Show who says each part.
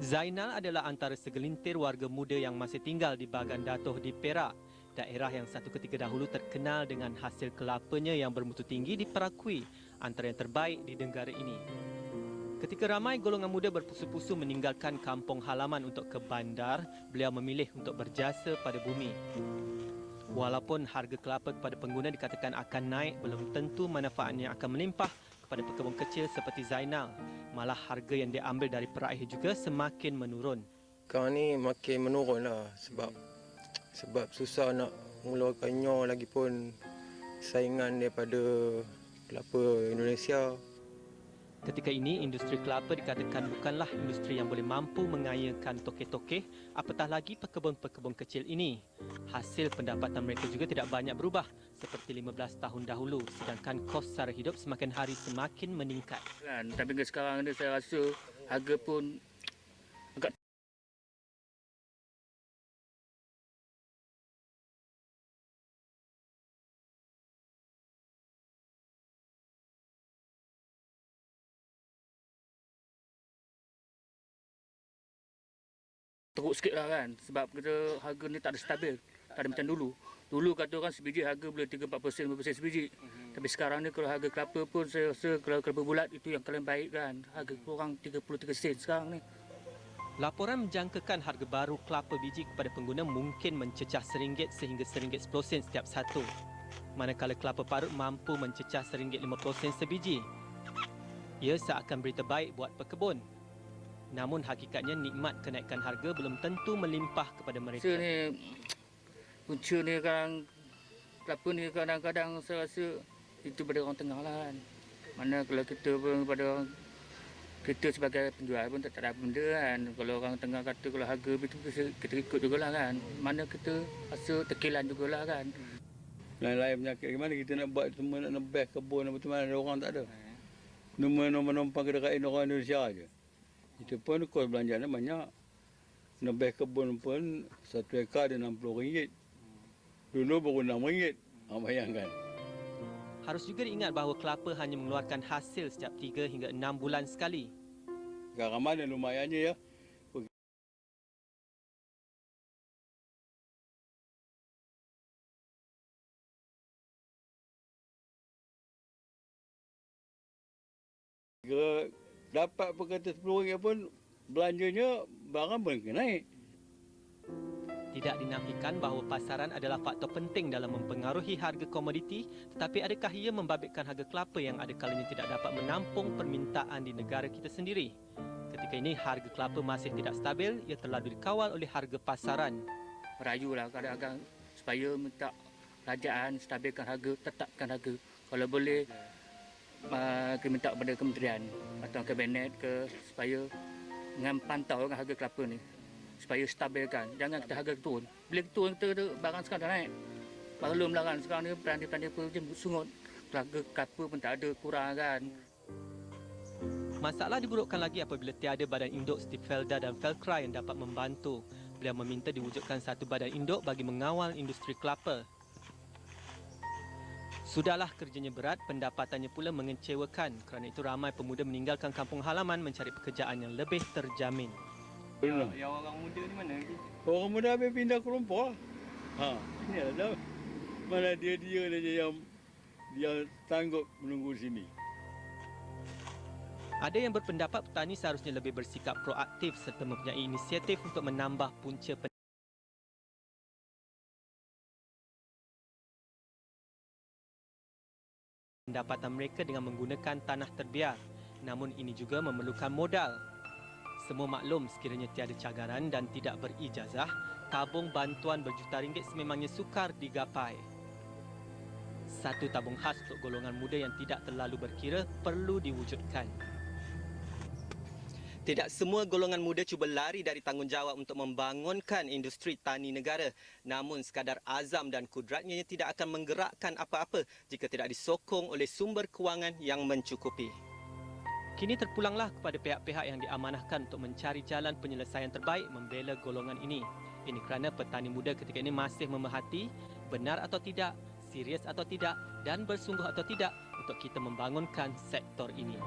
Speaker 1: Zainal adalah antara segelintir warga muda yang masih tinggal di Bagan Datoh di Perak, daerah yang satu ketika dahulu terkenal dengan hasil kelapanya yang bermutu tinggi diperakui antara yang terbaik di negara ini. Ketika ramai golongan muda berpusu-pusu meninggalkan kampung halaman untuk ke bandar, beliau memilih untuk berjasa pada bumi. Walaupun harga kelapa kepada pengguna dikatakan akan naik, belum tentu manfaatnya akan melimpah kepada pekebun kecil seperti Zainal. Malah harga yang diambil dari peraih juga semakin menurun.
Speaker 2: Sekarang ni makin menurun lah sebab susah nak mengeluarkannya, lagipun saingan daripada kelapa Indonesia.
Speaker 1: Ketika ini, industri kelapa dikatakan bukanlah industri yang boleh mampu mengayakan tokeh-tokeh, apatah lagi pekebun-pekebun kecil ini. Hasil pendapatan mereka juga tidak banyak berubah seperti 15 tahun dahulu, sedangkan kos sara hidup semakin hari semakin meningkat.
Speaker 3: Tapi sekarang ni saya rasa harga pun agak teruk sikit lah kan, sebab kita harga ni tak ada stabil, tak ada macam dulu. Dulu kata orang sebiji harga boleh 3-4%, 5% sebiji. Tapi sekarang ni kalau harga kelapa pun saya rasa kalau kelapa bulat itu yang paling baik kan. Harga kurang 33 sen sekarang ni.
Speaker 1: Laporan menjangkakan harga baru kelapa biji kepada pengguna mungkin mencecah RM1 sehingga RM1.10 setiap satu. Manakala kelapa parut mampu mencecah RM1.50 sebiji. Ia seakan berita baik buat pekebun. Namun hakikatnya nikmat kenaikan harga belum tentu melimpah kepada mereka.
Speaker 3: Punca ni kan, kelapa ni kadang-kadang saya rasa itu pada orang tengah lah kan. Mana kalau kita pun pada kita sebagai penjual pun tak ada benda kan. Kalau orang tengah kata kalau harga itu kita ikut jugalah kan. Mana kita rasa tekilan jugalah kan.
Speaker 4: Lain-lain penyakit gimana kita nak buat semua, nak nebah kebun apa macam mana, ada orang tak ada. Nombor-nombor kedai orang Indonesia aja. Itu pun kos belanjaan banyak. Nebah kebun pun 1 ekar dia RM60. Dulu baru RM6. Bayangkan.
Speaker 1: Harus juga diingat bahawa kelapa hanya mengeluarkan hasil setiap 3 hingga 6 bulan sekali.
Speaker 4: Sekarang mana lumayannya ya. Dapat pun kata RM10 pun belanjanya barang pun naik.
Speaker 1: Tidak dinafikan bahawa pasaran adalah faktor penting dalam mempengaruhi harga komoditi, tetapi adakah ia membabitkan harga kelapa yang ada kalanya tidak dapat menampung permintaan di negara kita sendiri? Ketika ini harga kelapa masih tidak stabil, ia terlalu dikawal oleh harga pasaran.
Speaker 3: Merayulah kadang-kadang supaya minta kerajaan stabilkan harga, tetapkan harga. Kalau boleh kita minta kepada kementerian atau kabinet supaya dengan pantau harga kelapa ni supaya stabilkan, jangan kita harga turun. Bila turun kita barang sekarang dah naik. Belumlah kan sekarang ni petani-petani pun sungut. Harga kelapa pun tak ada, kurang kan.
Speaker 1: Masalah diburukkan lagi apabila tiada badan induk seperti Felda dan Felcra yang dapat membantu. Beliau meminta diwujudkan satu badan induk bagi mengawal industri kelapa. Sudahlah kerjanya berat, pendapatannya pula mengecewakan. Kerana itu ramai pemuda meninggalkan kampung halaman mencari pekerjaan yang lebih terjamin.
Speaker 5: Yang orang muda ni mana lagi?
Speaker 4: Orang muda habis pindah ke Lumpur. Ini ada. Mana dia saja yang sanggup menunggu sini.
Speaker 1: Ada yang berpendapat petani seharusnya lebih bersikap proaktif serta mempunyai inisiatif untuk menambah punca pendapatan mereka dengan menggunakan tanah terbiar. Namun ini juga memerlukan modal. Semua maklum sekiranya tiada cagaran dan tidak berijazah, tabung bantuan berjuta ringgit sememangnya sukar digapai. Satu tabung khas untuk golongan muda yang tidak terlalu berkira perlu diwujudkan. Tidak semua golongan muda cuba lari dari tanggungjawab untuk membangunkan industri tani negara. Namun sekadar azam dan kudratnya tidak akan menggerakkan apa-apa jika tidak disokong oleh sumber kewangan yang mencukupi. Kini terpulanglah kepada pihak-pihak yang diamanahkan untuk mencari jalan penyelesaian terbaik membela golongan ini. Ini kerana petani muda ketika ini masih memerhati benar atau tidak, serius atau tidak dan bersungguh atau tidak untuk kita membangunkan sektor ini.